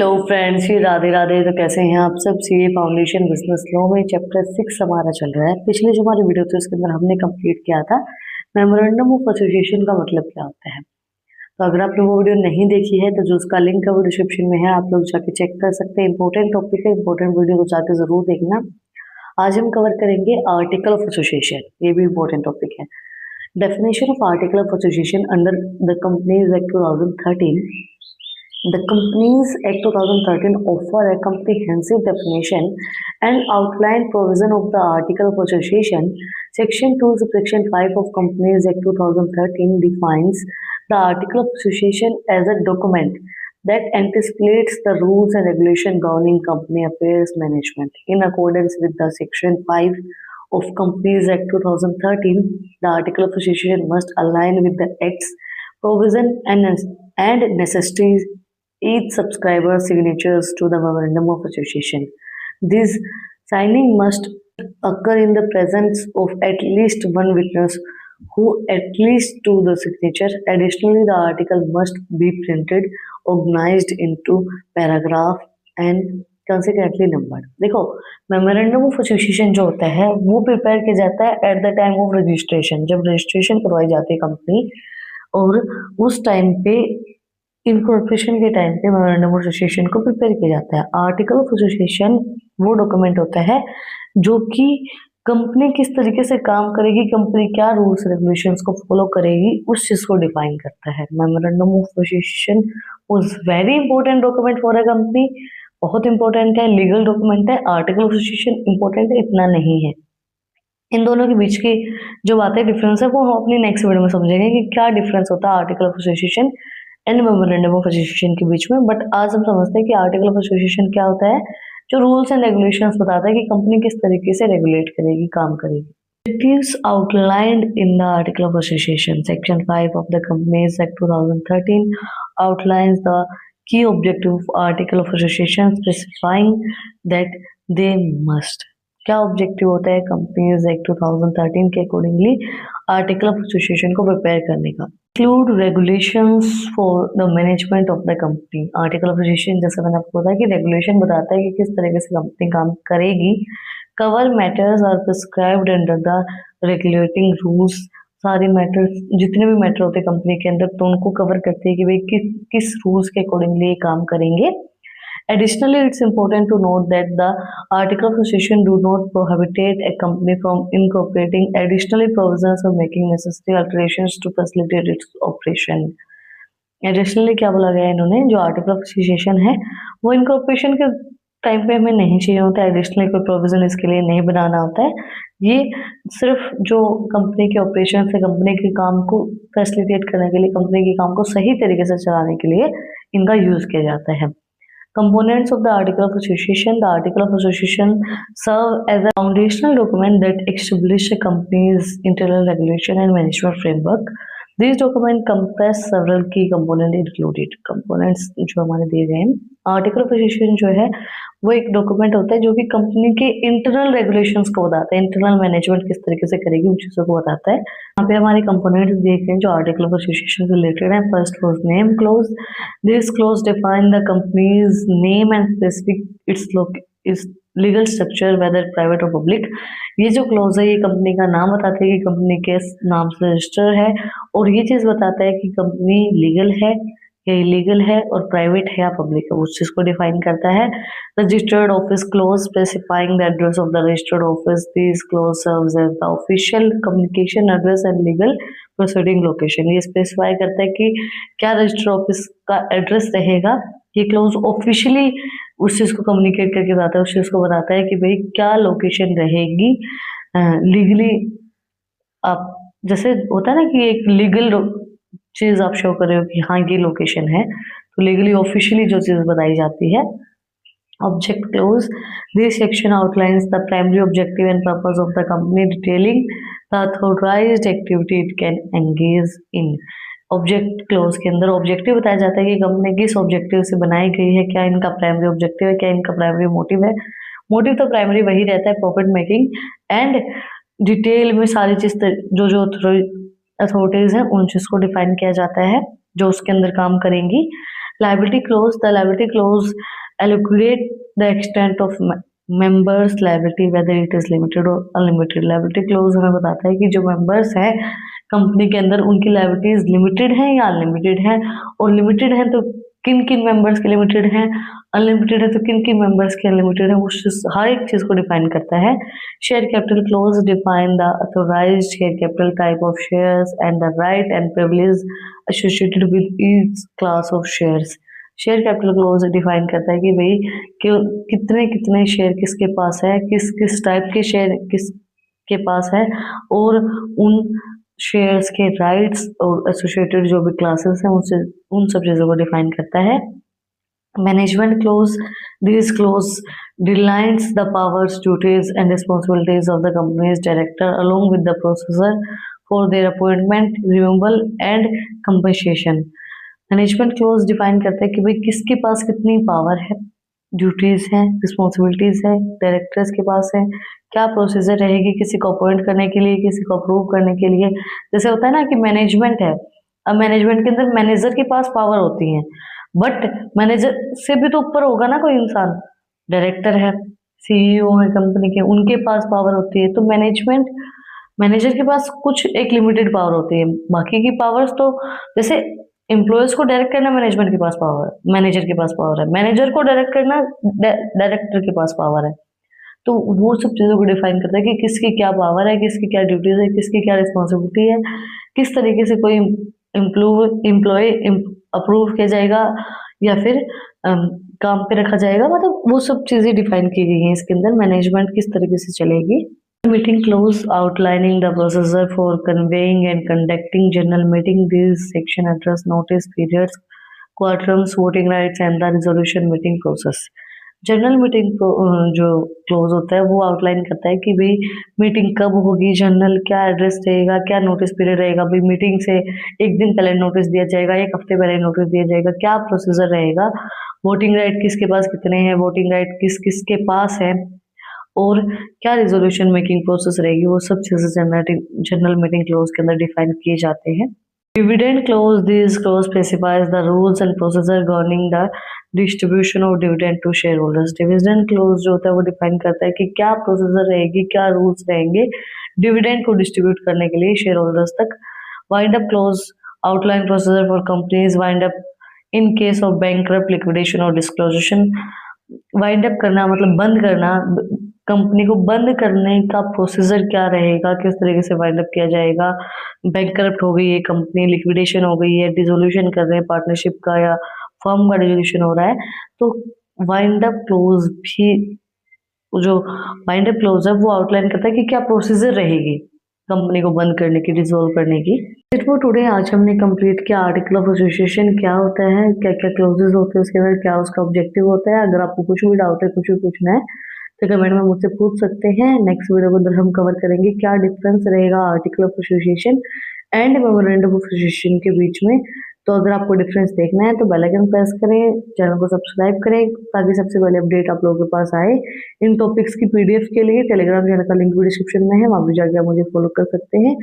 Hello friends, ये राधे राधे। तो कैसे हैं आप सब। सीए फाउंडेशन बिजनेस लॉ में चैप्टर 6 हमारा चल रहा है। पिछले जो हमारी वीडियो थी उसके अंदर हमने कंप्लीट किया था मेमोरेंडम ऑफ एसोसिएशन का मतलब क्या होता है। तो अगर आपने वो वीडियो नहीं देखी है तो जो उसका लिंक है वो डिस्क्रिप्शन में है, आप लोग जाके चेक कर सकते हैं। इंपॉर्टेंट टॉपिक है, इंपॉर्टेंट वीडियो को जाके जरूर देखना। आज हम कवर करेंगे आर्टिकल ऑफ एसोसिएशन, ये भी इंपॉर्टेंट टॉपिक है। Definition of article of association under the companies act 2013। The Companies Act 2013 offer a comprehensive definition and outline provision of the Article of Association. Section 2, Subsection 5 of Companies Act 2013 defines the Article of Association as a document that anticipates the rules and regulation governing company affairs management. In accordance with the Section 5 of Companies Act 2013, the Article of Association must align with the Act's provision and necessities each subscriber's signatures to the memorandum of association. This signing must occur in the presence of at least one witness who at least to the signature. Additionally, the article must be printed, organized into paragraph and consequently numbered. देखो, memorandum of association जो होता है वो prepare किया जाता है at the time of registration, जब registration करवाई जाती है कंपनी, और उस टाइम पे इनकॉर्पोरेशन के टाइम पे मेमोरेंडम ऑफ एसोसिएशन को प्रिपेयर किया जाता है। आर्टिकल ऑफ एसोसिएशन वो डॉक्यूमेंट होता है जो कि कंपनी किस तरीके से काम करेगी, कंपनी क्या रूल्स रेगुलेशंस को फॉलो करेगी, उस चीज को डिफाइन करता है। Memorandum of association was very important document for a company, बहुत इंपॉर्टेंट है, लीगल डॉक्यूमेंट है। आर्टिकल ऑफ एसोसिएशन इंपॉर्टेंट है, इतना नहीं है। इन दोनों के बीच की जो बातें डिफरेंस है वो हम अपनी नेक्स्ट वीडियो में समझेंगे कि क्या डिफरेंस होता है article of association and memorandum of association के बीच में। बट आज हम समझते हैं कि आर्टिकल ऑफ एसोसिएशन क्या होता है, जो रूल्स एंड रेगुलेशंस बताता है कि कंपनी किस तरीके से रेगुलेट करेगी, काम करेगी। Objectives outlined in the Article of Association. Section 5 of the Companies Act 2013 outlines the key objective of Article of Association, specifying that they must. क्या ऑब्जेक्टिव होता है कंपनीज एक्ट 2013 के अकॉर्डिंगली आर्टिकल ऑफ एसोसिएशन को prepare करने का। Include regulations for the management of the company. Article of association, जैसे मैंने आपको बताया कि रेगुलेशन बताता है कि किस तरीके से कंपनी काम करेगी। Cover matters are prescribed under the regulating rules. सारे मैटर्स, जितने भी मैटर होते हैं कंपनी के अंदर, तो उनको कवर करते हैं कि भाई किस रूल्स के अकॉर्डिंगली ये काम करेंगे। Additionally, it's important to note that the Article of Association do not prohibit a company from incorporating additional provisions or making necessary alterations to facilitate its operation. Additionally, क्या बोला गया है इन्होंने, जो आर्टिकल ऑफ एसोसिएशन है वो incorporation के time पे हमें नहीं चाहिए होता है, एडिशनल कोई प्रोविजन इसके लिए नहीं बनाना होता है। ये सिर्फ जो कंपनी के ऑपरेशन से, कंपनी के काम को फैसिलिटेट करने के लिए, कंपनी के काम को सही तरीके से चलाने के लिए इनका यूज किया जाता है। Components of the Article of Association. The Article of Association serve as a foundational document that establishes a company's internal regulation and management framework. These documents compress several key components included. Components जो हमारे दिए गए हैं, article of association जो है वो एक document होता है जो कि कंपनी के इंटरनल रेगुलेशंस को बताता है, इंटरनल मैनेजमेंट किस तरीके से करेगी उन चीज़ों को बताता है। यहाँ पे हमारे कंपोनेंट्स दिए गए हैं जो आर्टिकल ऑफ एसोसिएशन से रिलेटेड है। First clause, name clause. This clause define the company's name and specific its legal structure whether private or public. ये जो क्लोज है ये कंपनी का नाम बताता है कि कंपनी के नाम से रजिस्टर है, और ये चीज़ बताता है कि कंपनी लीगल है या इलीगल है, और प्राइवेट है या पब्लिक है, उस चीज को डिफाइन करता है। Registered office clause specifying the address of the registered office. This clause serves as the official communication address and legal proceeding location. ये स्पेसिफाई करता है कि क्या रजिस्टर्ड ऑफिस का एड्रेस रहेगा। ये क्लोज ऑफिशियली उस चीज को कम्युनिकेट करके बताता है, उस चीज को बताता है कि भाई क्या लोकेशन रहेगी लीगली। आप जैसे होता है ना कि एक लीगल चीज आप शो कर रहे हो कि हाँ ये लोकेशन है, तो लीगली ऑफिशियली जो चीज बताई जाती है। Object close. This section outlines the primary objective and purpose of the company, detailing the authorised activity it can engage in. Object close के अंदर ऑब्जेक्टिव बताया जाता है कि कंपनी किस ऑब्जेक्टिव से बनाई गई है, क्या इनका प्राइमरी ऑब्जेक्टिव है, क्या इनका प्राइमरी मोटिव है। मोटिव तो प्राइमरी वही रहता है, प्रॉफिट मेकिंग। एंड डिटेल में सारी चीज जो जो अथॉरिटीज हैं उन चीज को डिफाइन किया जाता है जो उसके अंदर काम करेंगी। Liability clause, the liability clause allocate the extent of members liability whether it is limited or unlimited. Liability clause हमें बताता है कि जो members हैं कंपनी के अंदर उनकी liabilities लिमिटेड है या अनलिमिटेड है, और लिमिटेड है तो किन किन मेंबर्स के लिमिटेड हैं, अनलिमिटेड है तो किन किन मेंबर्स के अनलिमिटेड है, वो हर एक चीज को डिफाइन करता है। Share capital clause define the authorised share capital type of shares and the right and privilege associated with each class of shares. Share capital clause define करता है कि भाई कितने कितने शेयर किसके पास है, किस किस टाइप के शेयर किसके पास है, और उन शेयर्स के राइट्स और एसोसिएटेड जो भी क्लासेस हैं उनसे उन सब चीज़ों को डिफाइन करता है। Management clause, this clause delineates the powers, duties and responsibilities of the companies director along with the procedure for their appointment, removal and compensation. Management clause define करता है कि भाई किसके पास कितनी पावर है, ड्यूटीज हैं, रिस्पॉन्सिबिलिटीज है, डायरेक्टर्स के पास है, क्या प्रोसीजर रहेगी किसी को अपॉइंट करने के लिए, किसी को अप्रूव करने के लिए। जैसे होता है ना कि मैनेजमेंट है, अब मैनेजमेंट के अंदर मैनेजर के पास पावर होती है, बट मैनेजर से भी तो ऊपर होगा ना कोई इंसान, डायरेक्टर है, सीईओ है कंपनी के, उनके पास पावर होती है। तो मैनेजर के पास कुछ एक लिमिटेड पावर होती है, बाकी की पावर्स तो जैसे एम्प्लॉयज को डायरेक्ट करना मैनेजमेंट के पास पावर है, मैनेजर के पास पावर है, मैनेजर को डायरेक्ट करना डायरेक्टर के पास पावर है। तो वो सब चीज़ों को डिफाइन करता है कि किसकी क्या पावर है, किसकी क्या ड्यूटीज है, किसकी क्या रिस्पॉन्सिबिलिटी है, किस तरीके से कोई एम्प्लॉय अप्रूव किया जाएगा या फिर काम पे रखा जाएगा, मतलब वो सब चीज़ें डिफाइन की गई हैं इसके अंदर, मैनेजमेंट किस तरीके से चलेगी। Meeting clause outlining the procedure for conveying and conducting general meeting. This section address notice periods, quorums, voting rights and the resolution meeting process. General meeting जो क्लोज होता है वो आउटलाइन करता है कि भाई मीटिंग कब होगी, जनरल क्या एड्रेस रहेगा, क्या नोटिस पीरियड रहेगा, भाई मीटिंग से एक दिन पहले नोटिस दिया जाएगा, एक हफ्ते पहले नोटिस दिया जाएगा, क्या प्रोसीजर रहेगा, वोटिंग राइट किसके पास कितने हैं, वोटिंग राइट किस किस के पास है, और क्या रिजोल्यूशन मेकिंग प्रोसेस रहेगी, वो सब चीज़ें जनरल मीटिंग क्लोज के अंदर डिफाइन किए जाते हैं। Dividend clause, this clause specifies the rules and procedure governing the distribution of dividend to share holders. Dividend clause जो होता है वो डिफाइन करता है कि क्या प्रोसीजर रहेगी, क्या रूल्स रहेंगे डिविडेंड को डिस्ट्रीब्यूट करने के लिए शेयर होल्डर्स तक। Wind up close outline procedure for companies wind up in case of bankrupt, liquidation और डिस्क्लोजर। वाइंड अप करना मतलब बंद करना, कंपनी को बंद करने का प्रोसीजर क्या रहेगा, किस तरीके से वाइंड अप किया जाएगा, बैंकरप्ट हो गई है कंपनी, लिक्विडेशन हो गई है, डिसोल्यूशन कर रहे हैं पार्टनरशिप का या फर्म का डिसोल्यूशन हो रहा है, तो वाइंड अप क्लोज भी, जो वाइंड अप क्लोज है वो आउटलाइन करता है कि क्या प्रोसीजर रहेगी कंपनी को बंद करने की, डिसॉल्व करने की। वो टुडे आज हमने कंप्लीट किया आर्टिकल ऑफ एसोसिएशन क्या होता है, क्या क्या क्लोजेस होते हैं उसके अंदर, क्या उसका ऑब्जेक्टिव होता है। अगर आपको कुछ भी डाउट है, कुछ भी पूछना है तो कमेंट में मुझसे पूछ सकते हैं। नेक्स्ट वीडियो के अंदर हम कवर करेंगे क्या डिफरेंस रहेगा article of association and memorandum of association के बीच में। तो अगर आपको डिफरेंस देखना है तो बेल आइकन प्रेस करें, चैनल को सब्सक्राइब करें ताकि सबसे पहले अपडेट आप लोगों के पास आए। इन टॉपिक्स की पीडीएफ के लिए टेलीग्राम चैनल का लिंक भी डिस्क्रिप्शन में है, वहाँ भी जाके आप मुझे फॉलो कर सकते हैं।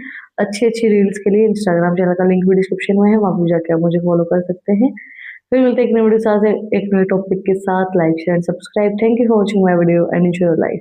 अच्छी अच्छी रील्स के लिए इंस्टाग्राम चैनल का लिंक भी डिस्क्रिप्शन में है, वहाँ भी जाके आप मुझे फॉलो कर सकते हैं। फिर मिलते हैं एक नए वीडियो के साथ, एक नए टॉपिक के साथ। Like share subscribe. Thank you for watching my video and enjoy your life.